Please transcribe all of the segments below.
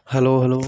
Hello hello.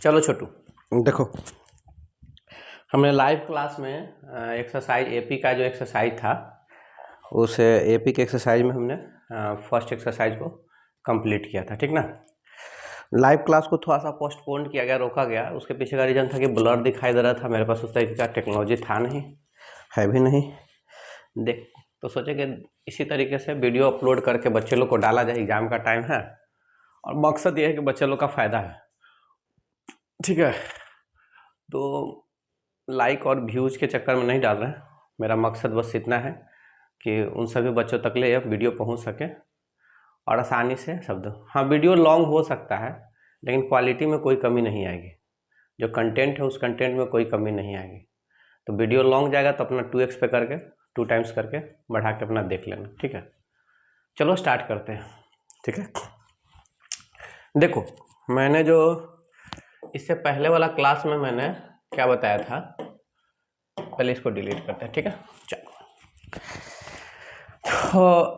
चलो छोटू, देखो हमने लाइव क्लास में एक्सरसाइज एपी का जो एक्सरसाइज था उस एपी के एक्सरसाइज में हमने फर्स्ट एक्सरसाइज को कंप्लीट किया था, ठीक ना। लाइव क्लास को थोड़ा सा पोस्टपोन किया गया, रोका गया। उसके पीछे का रीज़न था कि ब्लर दिखाई दे रहा था, मेरे पास उस तरीके का टेक्नोलॉजी था नहीं, है भी नहीं। देख तो सोचे कि इसी तरीके से वीडियो अपलोड करके बच्चे लोग को डाला जाए, एग्ज़ाम का टाइम है और मकसद ये है कि बच्चे लोग का फ़ायदा है, ठीक है। तो लाइक और व्यूज़ के चक्कर में नहीं डाल रहे हैं, मेरा मकसद बस इतना है कि उन सभी बच्चों तक ले वीडियो पहुंच सके और आसानी से शब्द। हाँ, वीडियो लॉन्ग हो सकता है लेकिन क्वालिटी में कोई कमी नहीं आएगी। जो कंटेंट है उस कंटेंट में कोई कमी नहीं आएगी। तो वीडियो लॉन्ग जाएगा तो अपना 2x पे करके 2 टाइम्स करके बढ़ा के अपना देख लेना, ठीक है। चलो स्टार्ट करते हैं, ठीक है। देखो, मैंने जो इससे पहले वाला क्लास में मैंने क्या बताया था, पहले इसको डिलीट करते हैं, ठीक है। चलो तो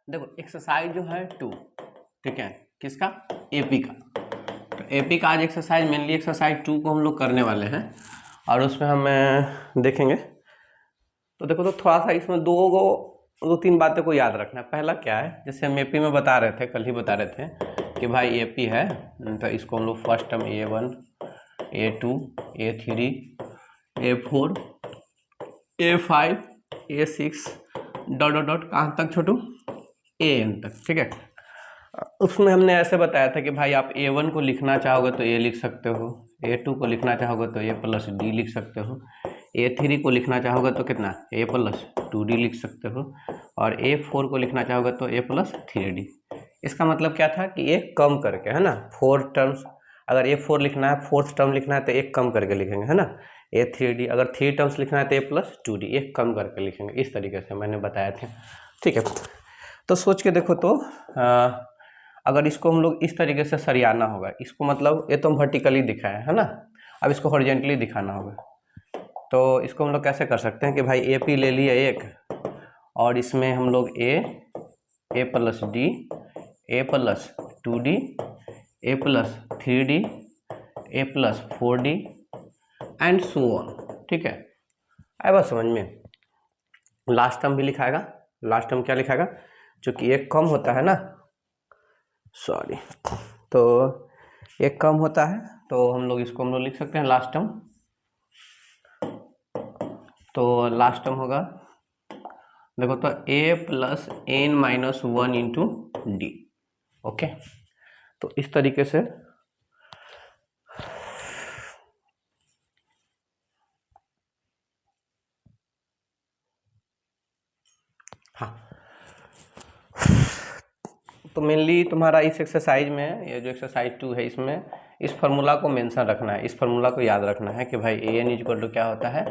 देखो एक्सरसाइज जो है 2, ठीक है, किसका, एपी का। तो एपी का आज एक्सरसाइज मेनली एक्सरसाइज 2 को हम लोग करने वाले हैं और उसमें हम देखेंगे। तो देखो, तो थोड़ा सा इसमें दो तीन बातें को याद रखना है। पहला क्या है, जैसे हम एपी में बता रहे थे, कल ही बता रहे थे कि भाई एपी है तो इसको हम लोग first term A1 A2 A3 A4 A5 A6 dot dot dot कहाँ तक छोटू, AN तक, ठीक है। उसमें हमने ऐसे बताया था कि भाई आप A1 को लिखना चाहोगे तो A लिख सकते हो, A2 को लिखना चाहोगे तो A प्लस D लिख सकते हो, A3 को लिखना चाहोगे तो कितना A प्लस 2D लिख सकते हो और A4 को लिखना चाहोगे तो A प्लस 3D। इसका मतलब क्या था कि एक कम करके, है ना, 4 टर्म्स। अगर A4 लिखना है, 4th टर्म लिखना है तो एक कम करके लिखेंगे, है ना। A3D अगर 3 टर्म्स लिखना है तो A प्लस 2D एक कम करके लिखेंगे। इस तरीके से मैंने बताया था, ठीक है। तो सोच के देखो तो अगर इसको हम लोग इस तरीके से सरियाना होगा, इसको मतलब ये तो हम वर्टिकली दिखाए है ना, अब इसको हॉरिजेंटली दिखाना होगा। तो इसको हम लोग कैसे कर सकते हैं कि भाई एपी ले लिए एक और इसमें हम लोग A plus D, A plus 2D, A plus 3D, A plus 4D and so on, ठीक है। आए बात समझ में। लास्ट टर्म भी लिखाएगा, लास्ट टर्म क्या लिखाएगा, चूंकि एक कम होता है ना, सॉरी, तो एक कम होता है तो हम लोग इसको लिख सकते हैं लास्ट टर्म। तो लास्ट टर्म होगा, देखो तो a plus N minus 1 into d, okay. तो इस तरीके से हाँ, तो मेनली तुम्हारा इस एक्सरसाइज में, ये जो एक्सरसाइज 2 है, इसमें इस फार्मूला को मेंशन रखना है, इस फार्मूला को याद रखना है कि भाई A N is equal to क्या होता है,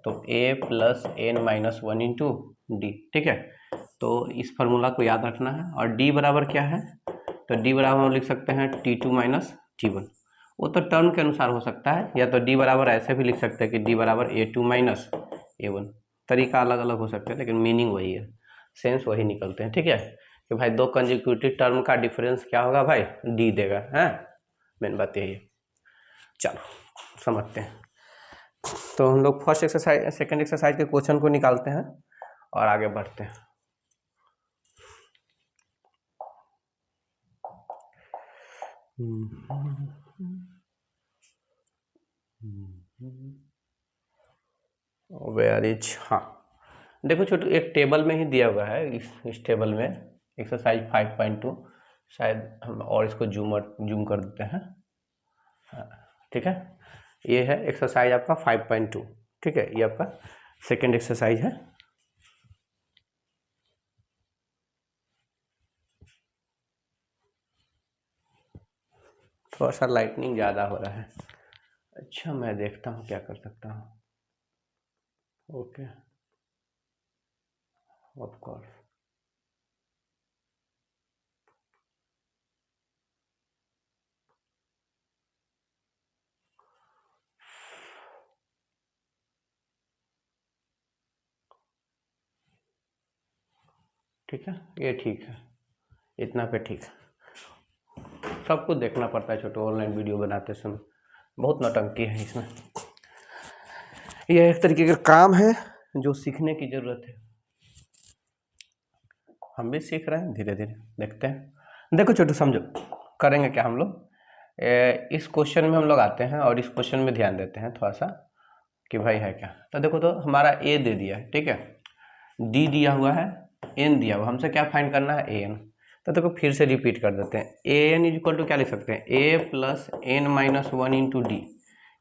तो a plus N minus 1 into D, ठीक है। तो इस फार्मूला को याद रखना है और d बराबर क्या है, तो d बराबर हम लिख सकते हैं T2 माइनस T1। वो तो टर्म के अनुसार हो सकता है, या तो d बराबर ऐसे भी लिख सकते हैं कि d बराबर A2 माइनस A1। तरीका अलग अलग हो सकता है लेकिन मीनिंग वही है, सेंस वही निकलते हैं, ठीक है। कि भाई दो कंजिक्यूटिव टर्म का डिफरेंस क्या होगा भाई, d देगा, है मेन बात यही है। चलो समझते हैं। तो हम लोग फर्स्ट एक्सरसाइज सेकंड एक्सरसाइज के क्वेश्चन को निकालते हैं और आगे बढ़ते हैं। वेयर इज, हाँ देखो छोटू, एक टेबल में ही दिया हुआ है, इस टेबल में एक्सरसाइज 5.2, शायद हम और इसको जूम कर देते हैं। हाँ, ठीक है, ये है एक्सरसाइज आपका 5.2, ठीक है, ये आपका सेकेंड एक्सरसाइज है। थोड़ा सा लाइटनिंग ज़्यादा हो रहा है। अच्छा, मैं देखता हूँ क्या कर सकता हूँ। Okay, of course. ठीक है, ये ठीक है, इतना पे ठीक है। सब कुछ देखना पड़ता है छोटे ऑनलाइन वीडियो बनाते समय, बहुत नौटंकी है इसमें। यह एक तरीके का काम है जो सीखने की ज़रूरत है। हम भी सीख रहे हैं धीरे धीरे, देखते हैं। देखो छोटू, समझो करेंगे क्या हम लोग। इस क्वेश्चन में हम लोग आते हैं और इस क्वेश्चन में ध्यान देते हैं थोड़ा सा कि भाई है क्या। तो देखो, तो हमारा ए दे दिया है, ठीक है, डी दिया हुआ है, एन दिया हुआ, हमसे क्या फाइंड करना है, ए एन। तो देखो फिर से रिपीट कर देते हैं, A N is equal to क्या लिख सकते हैं, A plus N minus one into D.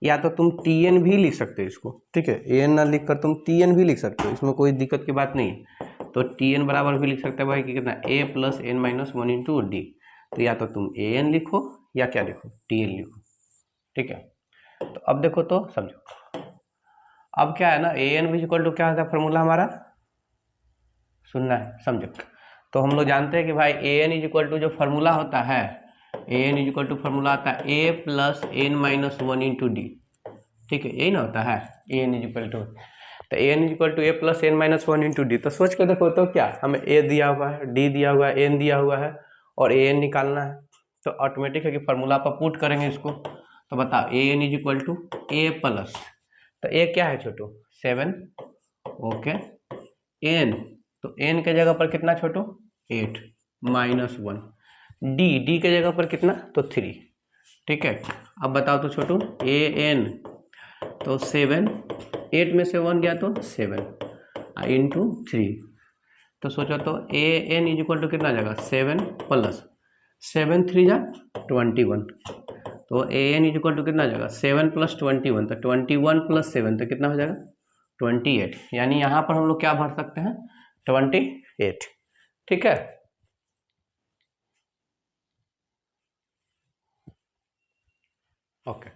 या तो तुम टी एन भी लिख सकते हो इसको, ठीक है, ए एन ना लिख कर तुम टी एन भी लिख सकते हो, इसमें कोई दिक्कत की बात नहीं है। तो टी एन बराबर भी लिख सकते हैं भाई कि कितना, A plus N minus one into D. तो या तो तुम ए एन लिखो या क्या लिखो, टी एन लिखो, ठीक है। तो अब देखो तो समझो, अब क्या है ना, ए एन भी इक्वल टू क्या होता है फॉर्मूला हमारा, सुनना है, समझो। तो हम लोग जानते हैं कि भाई A N is equal to जो फॉर्मूला होता है, A N is equal to formula आता है A plus N minus one into D, ठीक है, यही ना होता है A N is equal to. तो A N is equal to A plus N minus one into D. तो सोच के देखो तो क्या, हमें ए दिया हुआ है, डी दिया हुआ है, एन दिया हुआ है और ए एन निकालना है। तो ऑटोमेटिक है कि फॉर्मूला पर पुट करेंगे इसको। तो बताओ A N is equal to A plus, तो ए क्या है छोटू, 7, ओके, एन, तो एन के जगह पर कितना छोटू, 8 माइनस 1, डी के जगह पर कितना, तो 3, ठीक है। अब बताओ तो छोटू, ए एन तो 7, 8 में से 1 गया तो 7 इंटू 3। तो सोचो तो A N is equal to कितना जाएगा, 7 प्लस 7 3 जा 21। तो A N is equal to कितना जाएगा, 7 प्लस 21, तो 21 प्लस 7 तो कितना हो जाएगा, 28। यानी यहाँ पर हम लोग क्या भर सकते हैं, 28, ठीक है। ओके,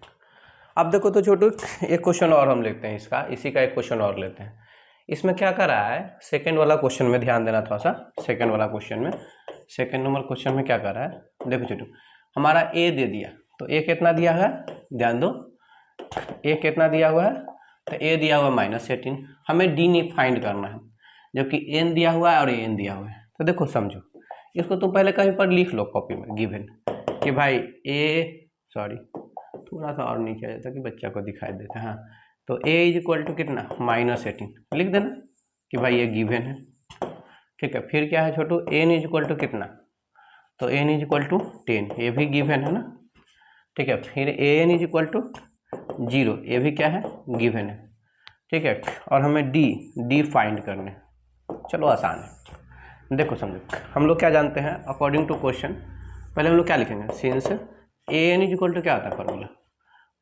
अब देखो तो छोटू, एक क्वेश्चन और हम लेते हैं इसका, इसी का एक क्वेश्चन और लेते हैं। इसमें क्या कर रहा है, सेकंड वाला क्वेश्चन में ध्यान देना थोड़ा सा। सेकंड वाला क्वेश्चन में, सेकंड नंबर क्वेश्चन में क्या कर रहा है, देखो छोटू, हमारा ए दे दिया, तो ए कितना दिया है, ध्यान दो, ए कितना दिया हुआ है, तो ए दिया हुआ -18। हमें डी नहीं फाइंड करना है, जबकि एन दिया हुआ है और एन दिया हुआ है। तो देखो समझो, इसको तुम पहले कहीं पर लिख लो कॉपी में, गिवन कि भाई सॉरी थोड़ा सा और नीचे आ जाता कि बच्चा को दिखाई देता है। हाँ, तो a इज इक्वल टू कितना, -18 लिख देना कि भाई ये गिवन है, ठीक है। फिर क्या है छोटू, n इज इक्वल टू कितना, तो n इज इक्वल टू 10, ये भी गिवन है ना, ठीक है। फिर an इज इक्वल टू 0, ये भी क्या है, गिवन है, ठीक है। और हमें d फाइंड करने, चलो आसान है। देखो समझो, हम लोग क्या जानते हैं अकॉर्डिंग टू क्वेश्चन, पहले हम लोग क्या लिखेंगे, since an is equal to क्या होता है फॉर्मूला,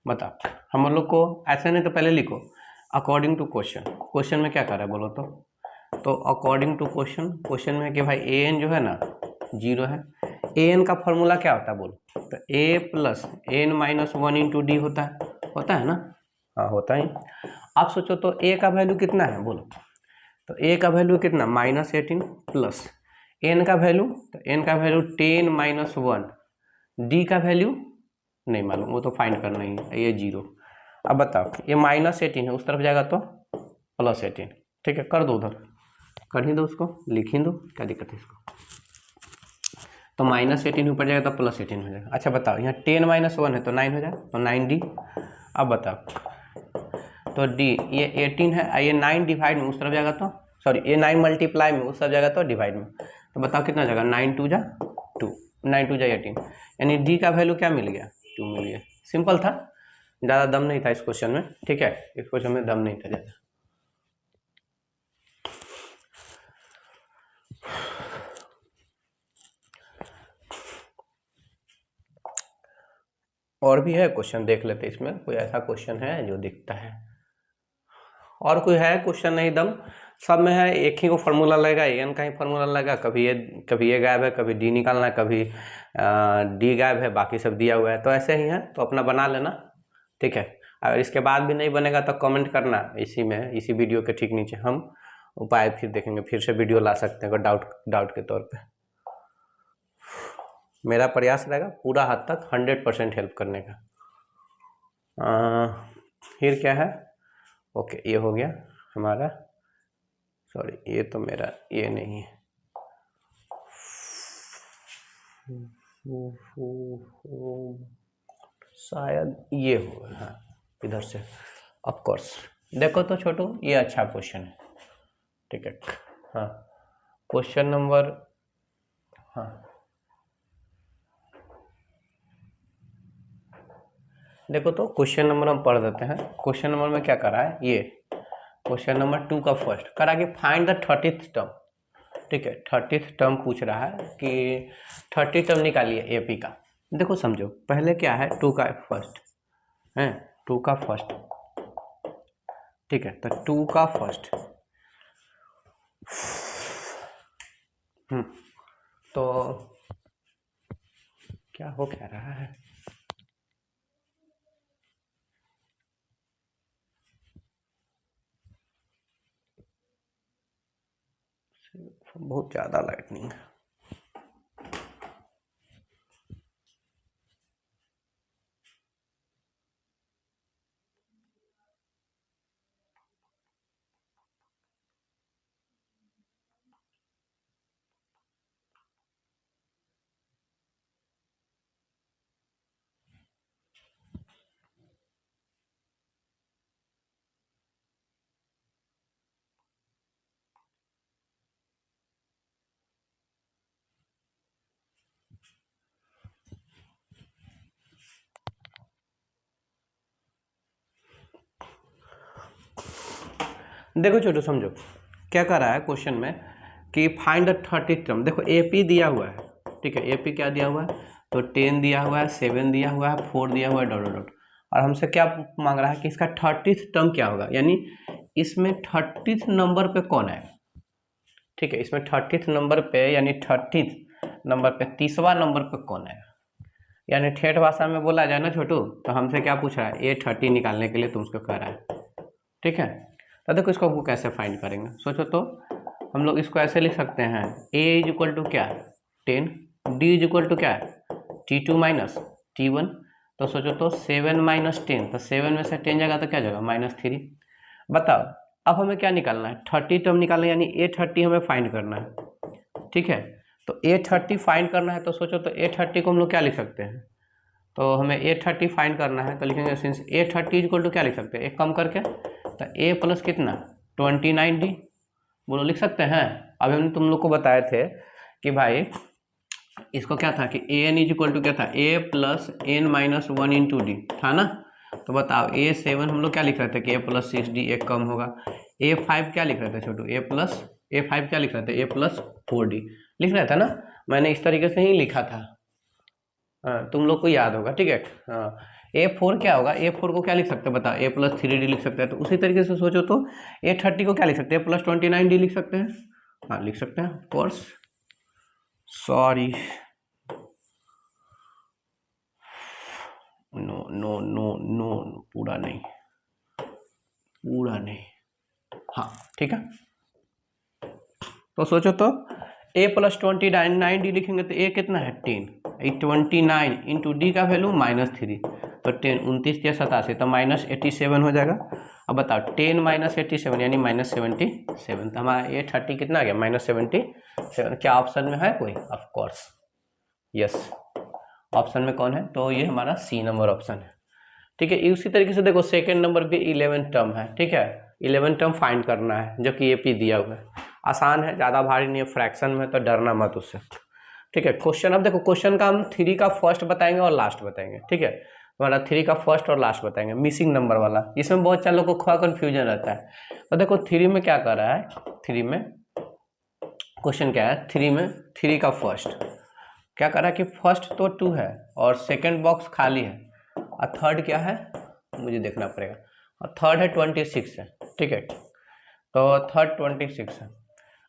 बताओ। हम लोग को ऐसे नहीं, तो पहले लिखो अकॉर्डिंग टू क्वेश्चन। क्वेश्चन में क्या कर रहा है बोलो तो अकॉर्डिंग टू क्वेश्चन, क्वेश्चन में कि भाई ए एन जो है ना 0 है। ए एन का फॉर्मूला क्या होता है बोलो, तो A plus N minus 1 into D होता है ना, हाँ होता है। आप सोचो तो ए का वैल्यू कितना है बोलो, तो ए का वैल्यू कितना, -18 प्लस एन का वैल्यू, तो एन का वैल्यू 10 माइनस 1, डी का वैल्यू नहीं मालूम, वो तो फाइंड करना ही है, ये 0। अब बताओ, ये -18 है, उस तरफ जाएगा तो +18, ठीक है, कर दो उधर, कर ही दो उसको, लिख ही दो, क्या दिक्कत है इसको। तो -18 ऊपर जाएगा तो +18 हो जाएगा। अच्छा बताओ, यहाँ 10 माइनस 1 है तो 9 हो जाएगा, तो 9D। अब बताओ, तो D ये 18 है, ये 9 डिवाइड में उस तरफ जाएगा तो, सॉरी ये 9 मल्टीप्लाई में उस तरफ जाएगा तो डिवाइड में, तो बताओ कितना जाएगा, 9 2 जा 2, 9 2 जा 18, यानी D का वैल्यू क्या मिल गया, 2 मिल गया। सिंपल था, ज़्यादा दम नहीं था इस क्वेश्चन में, ठीक है, इस क्वेश्चन में दम नहीं था ज़्यादा। और भी है क्वेश्चन, देख लेते इसमें कोई ऐसा क्वेश्चन है जो दिखता है। और कोई है क्वेश्चन नहीं, एकदम सब में है एक ही को फार्मूला लगेगा, एन का ही फार्मूला लगेगा, कभी ये गायब है, कभी डी निकालना है, कभी डी गायब है, बाकी सब दिया हुआ है। तो ऐसे ही है, तो अपना बना लेना, ठीक है। अगर इसके बाद भी नहीं बनेगा तो कमेंट करना इसी वीडियो के ठीक नीचे, हम उपाय फिर देखेंगे, फिर से वीडियो ला सकते हैं अगर डाउट के तौर पे। मेरा प्रयास रहेगा पूरा हद तक 100% हेल्प करने का। फिर क्या है, ओके ये हो गया हमारा, सॉरी ये तो मेरा ये नहीं है, शायद ये होगा, हाँ इधर से। ऑफ कोर्स देखो तो छोटू, ये अच्छा क्वेश्चन है, ठीक है। हाँ क्वेश्चन नंबर, हाँ देखो तो क्वेश्चन नंबर हम पढ़ देते हैं। क्वेश्चन नंबर में क्या करा है, ये क्वेश्चन नंबर 2 का फर्स्ट करा कि फाइंड द 30th टर्म, ठीक है। 30th टर्म पूछ रहा है कि 30 टर्म निकालिए एपी का। देखो समझो, पहले क्या है, 2 का फर्स्ट है, 2 का फर्स्ट, ठीक है। तो 2 का फर्स्ट, तो क्या हो क्या रहा है, बहुत ज़्यादा लाइटनिंग है। देखो छोटू समझो, क्या कर रहा है क्वेश्चन में कि फाइंड द 30th टर्म। देखो एपी दिया हुआ है, ठीक है। एपी क्या दिया हुआ है, तो 10 दिया हुआ है, 7 दिया हुआ है, 4 दिया हुआ है, डॉट डॉट। और हमसे क्या मांग रहा है कि इसका 30th टर्म क्या होगा, यानी इसमें 30th नंबर पे कौन है, ठीक है। इसमें 30th नंबर पे, यानी 30th नंबर पे 30वां नंबर पे कौन है, यानी ठेठ भाषा में बोला जाए ना छोटू, तो हमसे क्या पूछ रहा है, A30 निकालने के लिए तुमको कह रहा है, ठीक है। तो देखो इसको कैसे फाइंड करेंगे, सोचो तो हम लोग इसको ऐसे लिख सकते हैं, A इज इक्वल टू क्या 10, D इज इक्वल टू क्या T2 माइनस T1। तो सोचो तो 7 माइनस 10, तो 7 में से 10 जाएगा तो क्या जाएगा -3। बताओ अब हमें क्या निकालना है, 30 टर्म निकालना है, यानी A30 हमें फाइंड करना है, ठीक है। तो A30 फाइंड करना है, तो सोचो तो A30 को हम लोग क्या लिख सकते हैं, तो हमें A30 फाइंड करना है, तो लिखेंगे सिंस A30 इक्वल टू क्या लिख सकते हैं, एक कम करके, तो A प्लस कितना 29D, बोलो लिख सकते हैं। अभी हमने तुम लोग को बताए थे कि भाई इसको क्या था कि AN इज इक्वल टू क्या था, A plus N minus 1 into D था ना। तो बताओ A7 हम लोग क्या लिख रहे थे कि A प्लस 6D एक कम होगा। A5 क्या लिख रहे थे छोटू, A5 क्या लिख रहे थे, A प्लस 4D लिख रहे थे ना। मैंने इस तरीके से ही लिखा था, हाँ तुम लोग को याद होगा, ठीक है। हाँ A4 क्या होगा, A4 को क्या लिख सकते हैं बताओ, A प्लस 3D लिख सकते हैं। तो उसी तरीके से सोचो तो A30 को क्या लिख सकते हैं, प्लस 29D लिख सकते हैं, हाँ लिख सकते हैं of course. Sorry, no no no no, पूरा नहीं, हाँ ठीक है। तो सोचो तो A प्लस 29D लिखेंगे तो A कितना है 10, 29 इंटू डी का वैल्यू -3, तो 10 29 या 87, तो -87 हो जाएगा। अब बताओ 10 - 87 यानी -77, तो हमारा A30 कितना आ गया -77। क्या ऑप्शन में है कोई, ऑफ कोर्स यस, ऑप्शन में कौन है, तो ये हमारा सी नंबर ऑप्शन है, ठीक है। उसी तरीके से देखो सेकेंड नंबर पे 11 टर्म है, ठीक है। 11 टर्म फाइंड करना है जो कि AP दिया हुआ है, आसान है, ज़्यादा भारी नहीं है, फ्रैक्शन में, तो डरना मत उससे, ठीक है। क्वेश्चन अब देखो, क्वेश्चन का हम 3 का फर्स्ट बताएंगे और लास्ट बताएंगे, ठीक है। हमारा 3 का फर्स्ट और लास्ट बताएंगे, मिसिंग नंबर वाला, इसमें बहुत सारे लोगों को थोड़ा कन्फ्यूजन रहता है। तो देखो 3 में क्या कर रहा है, 3 में क्वेश्चन क्या है, 3 में 3 का फर्स्ट क्या कर रहा है कि फर्स्ट तो 2 है और सेकेंड बॉक्स खाली है, और थर्ड क्या है मुझे देखना पड़ेगा, और थर्ड है 26 है, ठीक है। तो थर्ड 26 है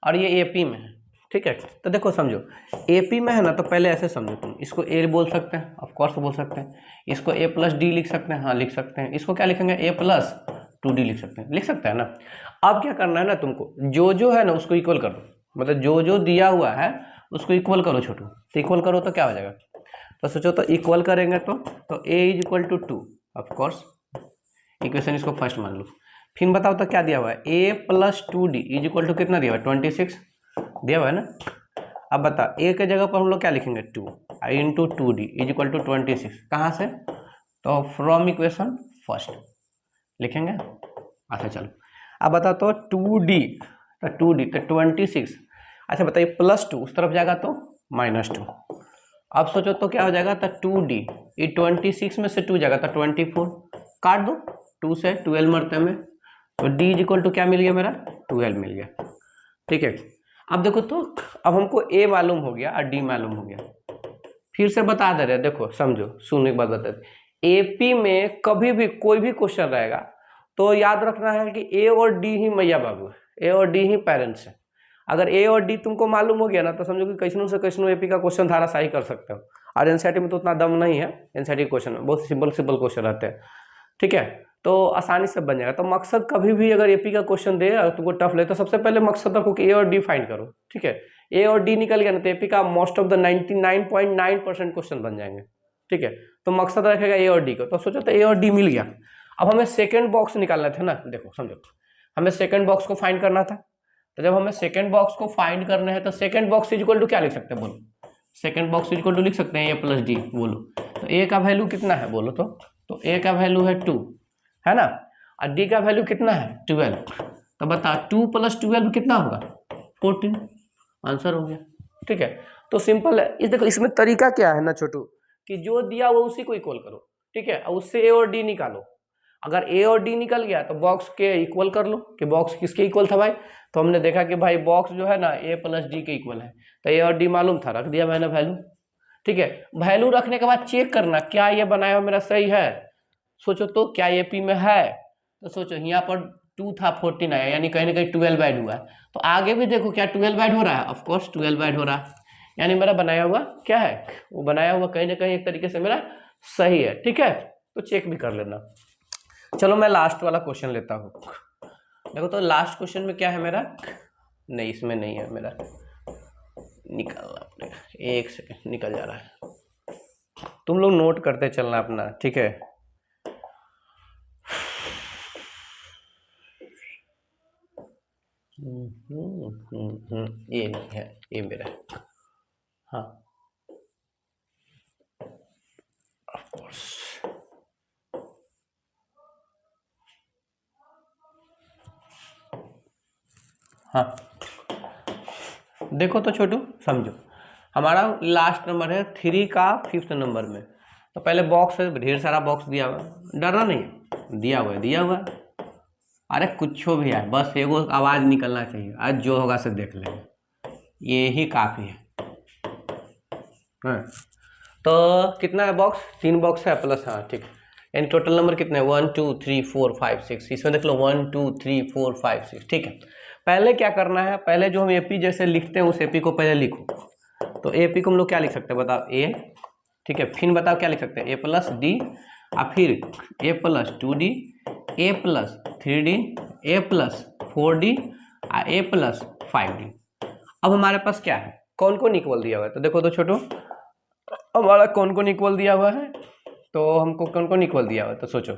और ये एपी में है, ठीक है। तो देखो समझो एपी में है ना, तो पहले ऐसे समझो तुम, इसको ए बोल सकते हैं, ऑफ कोर्स बोल सकते हैं, इसको ए प्लस डी लिख सकते हैं, हाँ लिख सकते हैं, इसको क्या लिखेंगे ए प्लस 2d लिख सकते हैं ना। अब क्या करना है ना तुमको, जो है ना उसको इक्वल कर दो, मतलब जो दिया हुआ है उसको इक्वल करो छोटू, तो इक्वल करो तो क्या हो जाएगा, तो सोचो तो इक्वल करेंगे तो a is equal to 2, of course equation इसको फर्स्ट मान लो। फिर बताओ तो क्या दिया हुआ है, a plus 2d is equal to कितना दिया हुआ है 26 दिया हुआ है ना। अब बता a के जगह पर हम लोग क्या लिखेंगे 2 into 2d is equal to 26, कहाँ से, तो फ्रॉम इक्वेशन फर्स्ट लिखेंगे। अच्छा चलो अब बता तो 2d तो 26, अच्छा बताइए प्लस 2 उस तरफ जाएगा तो -2, अब सोचो तो क्या हो जाएगा, तो 2d ये 26 में से 2 जाएगा तो 24, काट दो 2 से 12 मरते में, तो d इज इक्वल टू क्या मिल गया मेरा 12 मिल गया, ठीक है। अब देखो तो अब हमको a मालूम हो गया और d मालूम हो गया, फिर से बता दे रहे, देखो समझो सुनने के बाद बता दे, एपी में कभी भी कोई भी क्वेश्चन रहेगा तो याद रखना है कि a और d ही मैया बाबू है, a और d ही पेरेंट्स है। अगर a और d तुमको मालूम हो गया ना तो समझो कि कैसनों से कैसनों एपी का क्वेश्चन धारा सही कर सकते हो, और एनसीईआरटी में तो उतना दम नहीं है, एनसीईआरटी क्वेश्चन में बहुत सिंपल क्वेश्चन रहते हैं, ठीक है, तो आसानी से बन जाएगा। तो मकसद कभी भी अगर एपी का क्वेश्चन दे और तुमको टफ लगे तो सबसे पहले मकसद रखो कि ए और डी फाइंड करो, ठीक है। ए और डी निकल गया ना तो एपी का मोस्ट ऑफ द 99.9% क्वेश्चन बन जाएंगे, ठीक है। तो मकसद रखेगा ए और डी को, तो सोचो तो ए और डी मिल गया, अब हमें सेकेंड बॉक्स निकालना था ना, देखो समझो हमें सेकेंड बॉक्स को फाइंड करना था, तो जब हमें सेकेंड बॉक्स को फाइंड करना है तो second box is equal to क्या लिख सकते हैं बोलो, second box is equal to लिख सकते हैं ए प्लस डी, बोलो तो ए का वैल्यू कितना है बोलो तो ए का वैल्यू है 2 है ना, और डी का वैल्यू कितना है 12, तो बता 2 + 12 कितना होगा 14, आंसर हो गया, ठीक है। तो सिंपल है, इस देखो इसमें तरीका क्या है ना छोटू, कि जो दिया वो उसी को इक्वल करो, ठीक है, और उससे ए और डी निकालो, अगर ए और डी निकल गया तो बॉक्स के इक्वल कर लो, कि बॉक्स किसके इक्वल था भाई, तो हमने देखा कि भाई बॉक्स जो है ना ए प्लस डी के इक्वल है, तो ए और डी मालूम था, रख दिया मैंने वैल्यू, ठीक है। वैल्यू रखने के बाद चेक करना क्या ये बनाया हुआ मेरा सही है, सोचो तो क्या ये पी में है, तो सोचो यहाँ पर 2 था 14 आया, यानी कहीं ना कहीं 12 ऐड हुआ है, तो आगे भी देखो क्या 12 ऐड हो रहा है, ऑफ कोर्स 12 ऐड हो रहा है, यानी मेरा बनाया हुआ क्या है, वो बनाया हुआ कहीं ना कहीं एक तरीके से मेरा सही है, ठीक है। तो चेक भी कर लेना। चलो मैं लास्ट वाला क्वेश्चन लेता हूँ, देखो तो लास्ट क्वेश्चन में क्या है मेरा, नहीं इसमें नहीं है मेरा, निकालना पड़ेगा, एक सेकेंड निकल जा रहा है, तुम लोग नोट करते चलना अपना, ठीक है। ये नहीं है, ये मेरा है, हाँ ऑफ कोर्स, हाँ देखो तो छोटू समझो, हमारा लास्ट नंबर है 3 का 5th नंबर में, तो पहले बॉक्स है, ढेर सारा बॉक्स दिया हुआ है, डरना नहीं, दिया हुआ है, अरे कुछ भी है, बस एगो आवाज निकलना चाहिए, आज जो होगा से देख लेंगे, ये ही काफी है, हाँ। तो कितना है बॉक्स, 3 बॉक्स है प्लस, हाँ ठीक है, यानी टोटल नंबर कितने 1 2 3 4 5 6, इसमें देख लो 1 2 3 4 5 6, ठीक है। पहले क्या करना है, पहले जो हम एपी जैसे लिखते हैं उस एपी को पहले लिखो, तो एपी को हम लोग क्या लिख सकते हैं बताओ ए, ठीक है, फिर बताओ क्या लिख सकते हैं ए प्लस डी, और फिर ए plus 2d, A plus 3d, A plus 4d, A plus 5d। अब हमारे पास क्या है, कौन कौन इक्वल दिया हुआ है, तो देखो तो छोटो हमारा कौन कौन इक्वल दिया हुआ है, तो हमको कौन कौन इक्वल दिया हुआ है, तो सोचो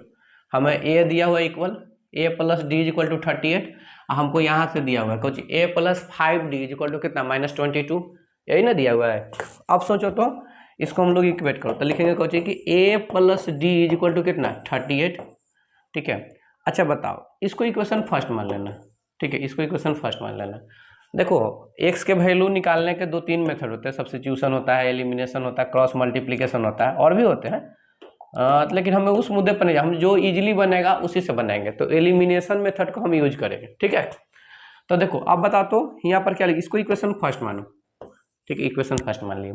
हमें ए दिया हुआ equal A plus D is equal to 38, हमको यहाँ से दिया हुआ है कुछ A plus 5d is equal to कितना -22, यही ना दिया हुआ है। अब सोचो तो इसको हम लोग इक्वेट करो, तो लिखेंगे कुछ कि A plus D is equal to कितना 38, ठीक है। अच्छा बताओ इसको इक्वेशन फर्स्ट मान लेना, ठीक है, इसको इक्वेशन फर्स्ट मान लेना। देखो एक्स के वैल्यू निकालने के 2-3 मेथड होते हैं, सब्स्टिट्यूशन होता है, एलिमिनेशन होता है, क्रॉस मल्टीप्लिकेशन होता है, और भी होते हैं, लेकिन हमें उस मुद्दे पर नहीं, हम जो इजीली बनेगा उसी से बनाएंगे, तो एलिमिनेशन मेथड को हम यूज करेंगे, ठीक है। तो देखो अब बताओ तो यहाँ पर क्या लिख, इसको इक्वेशन फर्स्ट मानो, ठीक है, इक्वेशन फर्स्ट मान लिया।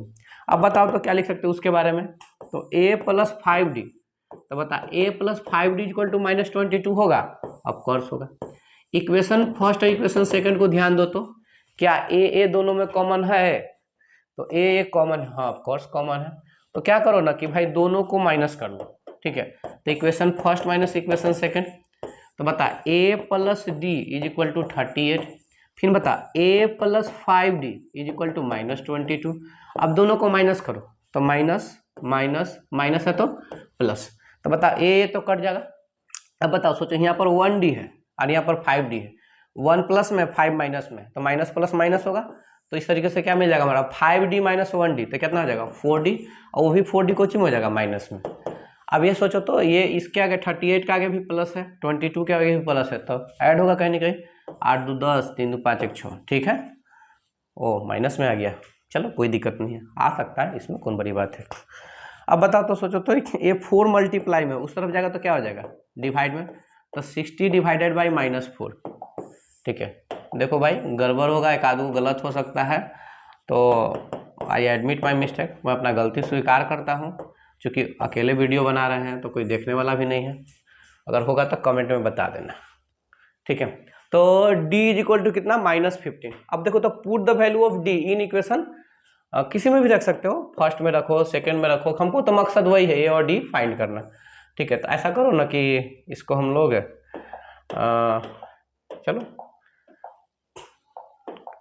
अब बताओ तो क्या लिख सकते हो उसके बारे में, तो a प्लस 5d तो बता a plus 5d equal to -22 होगा? ऑफकोर्स होगा। इक्वेशन फर्स्ट और इक्वेशन सेकंड को ध्यान दो तो क्या a दोनों में कॉमन है? तो a कॉमन है, हाँ ऑफकोर्स कॉमन है। तो क्या करो ना कि भाई दोनों को माइनस कर लो, ठीक है। तो equation first minus equation second, तो बता a plus D is equal to 38, फिर बता a plus 5d is equal to -22। अब दोनों को माइनस करो तो माइनस माइनस माइनस है तो प्लस, तो बता a तो कट जाएगा। अब बताओ सोचो यहाँ पर 1d है और यहाँ पर 5d है, 1 प्लस में 5 माइनस में, तो माइनस प्लस माइनस होगा। तो इस तरीके से क्या मिल जाएगा हमारा 5d माइनस 1d, तो कितना हो जाएगा 4d, और वो भी 4d कोचिंग हो जाएगा माइनस में। अब ये सोचो तो ये इसके आगे 38 के आगे भी प्लस है, 22 के आगे भी प्लस है, तो ऐड होगा कहीं ना कहीं। 8 2 10, 3 2 5 1 6, ठीक है। ओ माइनस में आ गया, चलो कोई दिक्कत नहीं है, आ सकता है, इसमें कौन बड़ी बात है। अब बताओ तो सोचो तो ये 4 मल्टीप्लाई में उस तरफ जाएगा तो क्या हो जाएगा डिवाइड में, तो 60 डिवाइडेड बाई -4, ठीक है। देखो भाई गड़बड़ होगा, एक आदमी गलत हो सकता है, तो आई एडमिट माई मिस्टेक, मैं अपना गलती स्वीकार करता हूँ। चूँकि अकेले वीडियो बना रहे हैं तो कोई देखने वाला भी नहीं है, अगर होगा तो कमेंट में बता देना, ठीक है। तो d इज इक्वल टू कितना -15। अब देखो तो put the value of d in equation, किसी में भी रख सकते हो, फर्स्ट में रखो सेकंड में रखो, हमको तो मकसद वही है a और d फाइंड करना, ठीक है। तो ऐसा करो ना कि इसको हम लोग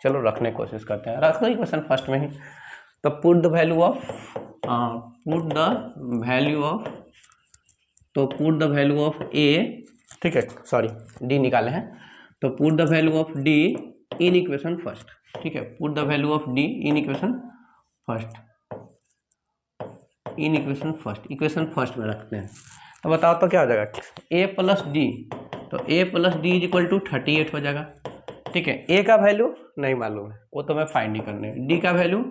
चलो रखने की कोशिश करते हैं, रख दो इक्वेशन फर्स्ट में ही। तो put the value of a, ठीक है, सॉरी d निकाले हैं, तो put the value of d in equation first, ठीक है। Put the value of d in equation first, equation first में रखते हैं। तो बताओ तो क्या हो जाएगा a प्लस डी, तो a plus D is equal to 38 हो जाएगा, ठीक है। a का वैल्यू नहीं मालूम है, वो तो मैं फाइंड ही करने है। d का वैल्यू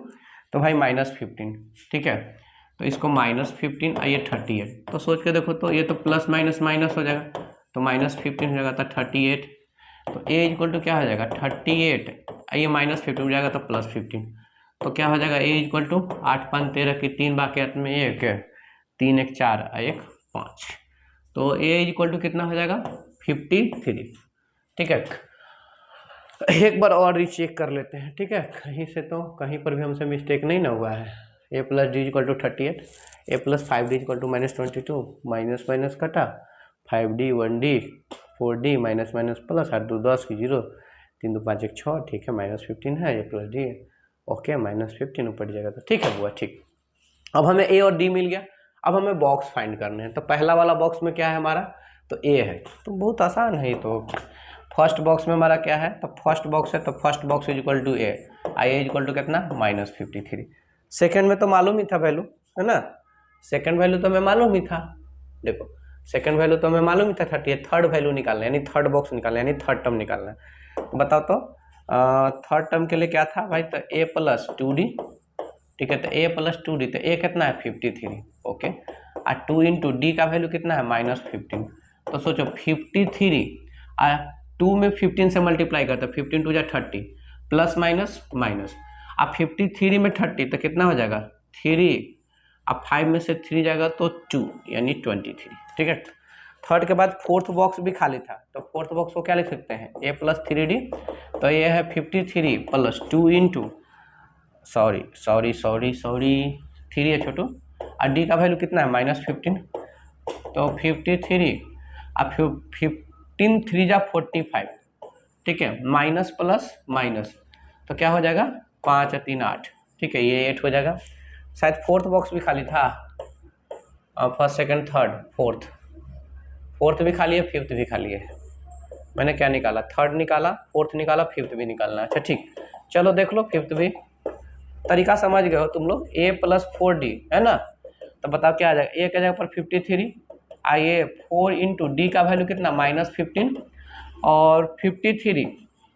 तो भाई -15, ठीक है। तो इसको -15 और ये 38, तो सोच के देखो तो ये तो प्लस माइनस माइनस हो जाएगा, तो -15 हो जाएगा तो 38, तो a इक्वल टू क्या हो जाएगा 38, ये -15 हो जाएगा तो +15, तो क्या हो जाएगा a इक्वल टू 8 5 13 की 3 बाकी हाथ में 1, 3 1 4 1 5, तो a इक्वल टू कितना हो जाएगा 53, ठीक है। एक बार और रीचेक कर लेते हैं, ठीक है, कहीं से तो कहीं पर भी हमसे मिस्टेक नहीं ना हुआ है। a plus d equal to 38, a plus 5d equal to -22, minus minus कटा 5d 1d 4d minus minus plus 8 2 10 की 0, 3 2 5 1 6, ठीक है, -15 है, a प्लस डी, ओके, -15 ऊपर जाएगा तो ठीक है बुआ, ठीक। अब हमें a और d मिल गया, अब हमें बॉक्स फाइंड करने हैं। तो पहला वाला बॉक्स में क्या है हमारा, तो a है, तो बहुत आसान है। तो फर्स्ट बॉक्स में हमारा क्या है, तो फर्स्ट बॉक्स है, तो first box is equal to a, I a equal to कितना -53। सेकेंड में तो मालूम ही था वैल्यू, है ना, सेकेंड वैल्यू तो हमें मालूम ही था, देखो सेकेंड वैल्यू तो हमें मालूम ही था 38, थर्ड वैल्यू निकालना है, यानी थर्ड बॉक्स निकालना है, यानी थर्ड टर्म निकालना है। तो बताओ तो थर्ड टर्म के लिए क्या था भाई, तो a प्लस 2d, ठीक है, तो a प्लस 2d, तो a कितना है 53, ओके, और 2 इंटू डी का वैल्यू कितना है -15, तो सोचो 53 2 में 15 से मल्टीप्लाई करते, 15 2 जा 30, प्लस माइनस माइनस, अब 53 में 30 तो कितना हो जाएगा 3, अब 5 में से 3 जाएगा तो 2, यानी 23, ठीक है। थर्ड के बाद फोर्थ बॉक्स भी खाली था, तो फोर्थ बॉक्स को क्या लिख सकते हैं a प्लस 3d, तो ये है 53 प्लस 2 इंटू सॉरी 3 है छोटू, और d का वैल्यू कितना है -15, तो 53 अब 15 3 जा 45, ठीक है, माइनस प्लस माइनस, तो क्या हो जाएगा 5 3 8, ठीक है, ये 8 हो जाएगा। शायद फोर्थ बॉक्स भी खाली था, फर्स्ट सेकंड थर्ड फोर्थ भी खाली है, फिफ्थ भी खाली है। मैंने क्या निकाला, थर्ड निकाला, फोर्थ निकाला, फिफ्थ भी निकालना है। अच्छा ठीक, चलो देख लो फिफ्थ भी, तरीका समझ गए हो तुम लोग, a प्लस 4d है ना, तो बताओ क्या आ जाएगा, a के जगह पर 53, आइए 4 इंटू डी का वैल्यू कितना -15, और 53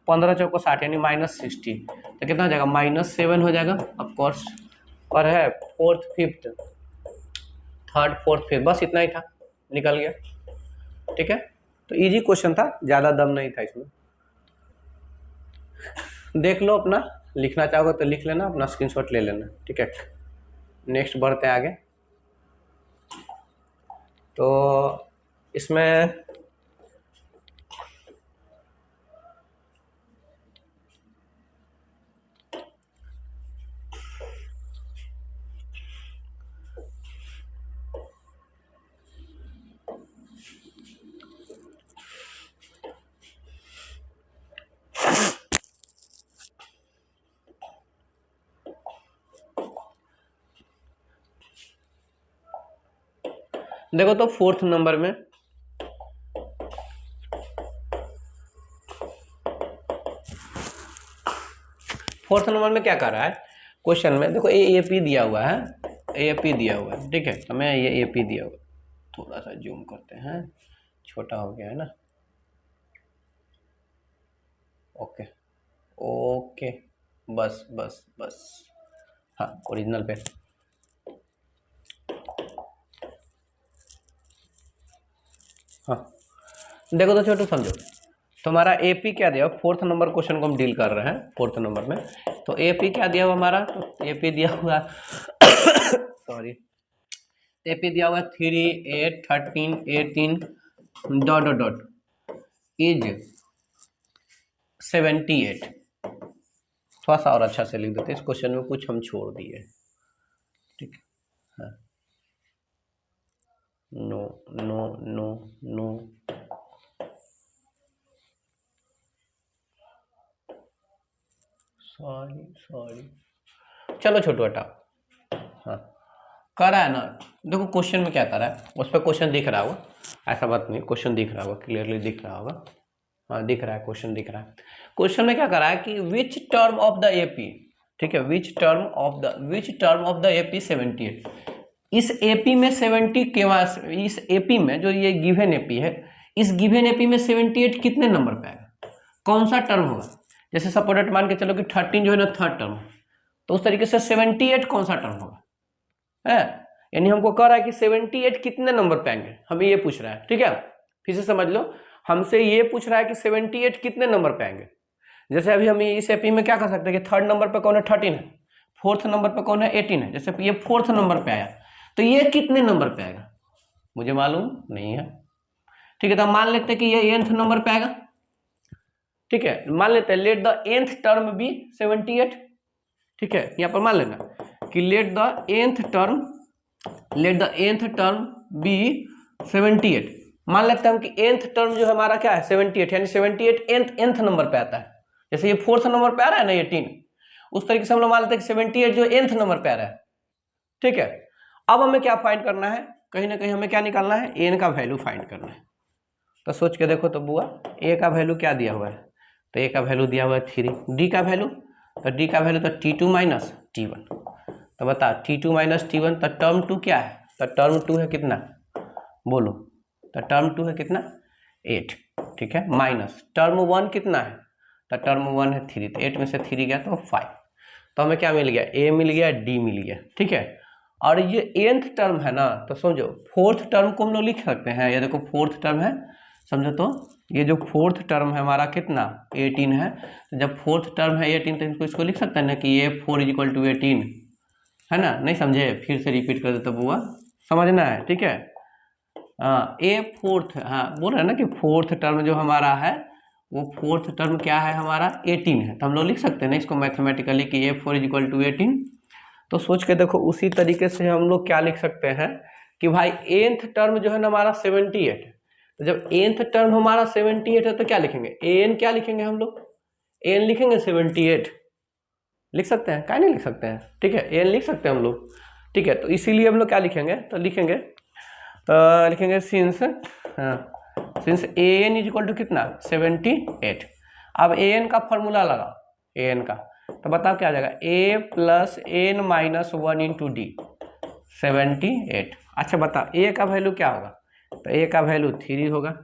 15 चौको 60 यानी -60, तो कितना हो जाएगा -7 हो जाएगा ऑफकोर्स, और है fourth fifth, third fourth fifth, बस इतना ही था, निकल गया, ठीक है। तो इजी क्वेश्चन था, ज़्यादा दम नहीं था इसमें, देख लो अपना, लिखना चाहोगे तो लिख लेना, अपना स्क्रीनशॉट ले लेना, ठीक है। नेक्स्ट बढ़ते हैं आगे, तो इसमें देखो तो फोर्थ नंबर में क्या कर रहा है क्वेश्चन में, देखो ए पी दिया हुआ है, ए पी दिया हुआ है, ठीक है, हमें ये ए पी दिया हुआ है, थोड़ा सा जूम करते हैं, छोटा हो गया है ना, ओके ओके, बस बस बस, हाँ ओरिजिनल पे, हाँ देखो तो छोटू समझो, तो हमारा एपी क्या दिया, फोर्थ नंबर क्वेश्चन को हम डील कर रहे हैं फोर्थ नंबर में, तो एपी क्या दिया हुआ हमारा, तो एपी दिया हुआ सॉरी, एपी दिया हुआ 3 8 13 18 डॉट डॉट डॉट इज 78। थोड़ा सा और अच्छा से लिख देते, इस क्वेश्चन में कुछ हम छोड़ दिए, ठीक है, हाँ no no no no, sorry sorry, चलो छोटू हटाओ, हाँ कर रहा है ना, देखो क्वेश्चन में क्या कर रहा है, उस पर क्वेश्चन दिख रहा होगा, ऐसा बात नहीं, क्वेश्चन दिख रहा होगा, क्लियरली दिख रहा होगा, हाँ दिख रहा है, क्वेश्चन दिख रहा है, क्वेश्चन में क्या कर रहा है कि which term of the AP, ठीक है, which term of the AP 78, इस एपी में 70 के पास, इस एपी में जो ये गिवन एपी है, इस गिवन एपी में 78 कितने नंबर पे आएगा, कौन सा टर्म होगा, जैसे सपोर्टेड मान के चलो कि 13 जो है ना थर्ड टर्म, तो उस तरीके से 78 कौन सा टर्म होगा है, यानी हमको कह रहा है कि 78 कितने नंबर पे आएंगे, हमें ये पूछ रहा है, ठीक है, फिर से समझ लो, हमसे ये पूछ रहा है कि 78 कितने नंबर पे आएंगे, जैसे अभी हम इस एपी में क्या कर सकते हैं कि थर्ड नंबर पे कौन है 13 है, फोर्थ नंबर पे कौन है 18 है, जैसे ये फोर्थ नंबर पे आया, तो ये कितने नंबर पे आएगा मुझे मालूम नहीं है, ठीक है, तो हम मान लेते हैं कि ये nth नंबर पे आएगा, ठीक है, मान लेते हैं let the nth term be 78, ठीक है, यहाँ पर मान लेना कि let the nth term be 78, मान लेते हैं हम कि nth टर्म जो हमारा क्या है 78, यानी 78 nth नंबर पे आता है, जैसे ये फोर्थ नंबर पे आ रहा है ना 18, उस तरीके से हम लोग मान लेते हैं कि 78 जो nth नंबर पे आ रहा है, ठीक है, अब हमें क्या फाइंड करना है, कहीं ना कहीं हमें क्या निकालना है, n का वैल्यू फाइंड करना है, तो सोच के देखो तो बुआ, a का वैल्यू क्या दिया हुआ है, तो a का वैल्यू दिया हुआ है 3, d का वैल्यू, तो d का वैल्यू तो t2 माइनस t1, तो बता t2 माइनस t1, तो टर्म 2 क्या है, तो टर्म 2 है कितना, बोलो, तो टर्म 2 है कितना 8, ठीक है, माइनस टर्म 1 कितना है, तो टर्म 1 है 3, तो 8 में से 3 गया तो 5, तो हमें क्या मिल गया, a मिल गया, d मिल गया, ठीक है, और ये nth टर्म है ना, तो समझो फोर्थ टर्म को हम लोग लिख सकते हैं, ये देखो फोर्थ टर्म है, समझो तो ये जो फोर्थ टर्म है हमारा कितना 18 है, तो जब फोर्थ टर्म है 18 तो इसको लिख सकते हैं ना कि ये 4 इक्वल टू 18 है ना, नहीं समझे, फिर से रिपीट कर देता बुआ, समझना है, ठीक है, हाँ ए फोर्थ, हाँ बोल रहे हैं ना कि फोर्थ टर्म जो हमारा है वो फोर्थ टर्म क्या है हमारा 18 है, तो हम लोग लिख सकते हैं ना इसको मैथमेटिकली कि ए 4 इक्वल टू 18, तो सोच के देखो उसी तरीके से हम लोग क्या लिख सकते हैं कि भाई nth टर्म जो है ना हमारा 78 है, तो जब nth टर्म हमारा 78 है तो क्या लिखेंगे, an क्या लिखेंगे हम लोग, an लिखेंगे 78, लिख सकते हैं, क्या नहीं लिख सकते हैं, ठीक है, an लिख सकते हैं हम लोग, ठीक है, तो इसीलिए हम लोग क्या लिखेंगे, तो लिखेंगे since an is equal to कितना 78, अब an का फॉर्मूला लगाओ, an का, तो बताओ क्या आ जाएगा, a plus n minus 1 into D 78, अच्छा बताओ a का वैल्यू क्या होगा, तो a का वैल्यू 3 होगा,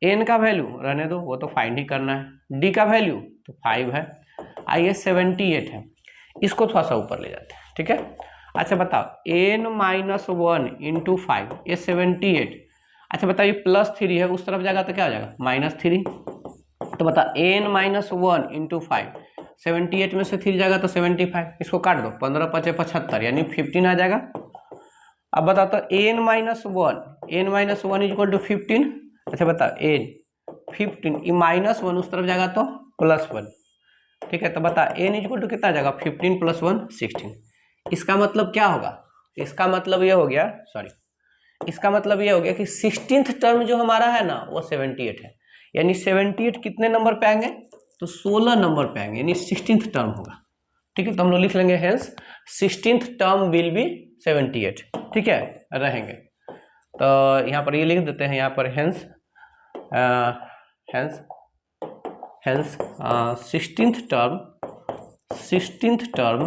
n का वैल्यू रहने दो वो तो फाइंड ही करना है, d का वैल्यू तो 5 है, आइए 78 है, इसको थोड़ा सा ऊपर ले जाते हैं, ठीक है, अच्छा बताओ n माइनस 1 इंटू 5 ये 78, अच्छा बताओ ये प्लस 3 है, उस तरफ जाएगा तो क्या हो जाएगा -3, तो बता n माइनस 1 इंटू 5, 78 में से 3 जाएगा तो 75, इसको काट दो, 15 × 5 = 75 यानी 15 आ जाएगा, अब बताओ तो n minus one equal to 15। अच्छा बता n 15 ये -1 उस तरफ जाएगा तो +1, ठीक है। तो बता n इक्वल टू कितना जाएगा 15 + 1 16। इसका मतलब क्या होगा, इसका मतलब ये हो गया, सॉरी, इसका मतलब ये हो गया कि 16th टर्म जो हमारा है ना वो 78 है, यानी 78 कितने नंबर पे आएंगे, तो 16 नंबर पे आएंगे, यानी 16th टर्म होगा, ठीक है। तो हम लोग लिख लेंगे hence 16th term will be 78, ठीक है, रहेंगे। तो यहाँ पर ये लिख देते हैं, यहाँ पर हेंस 16th टर्म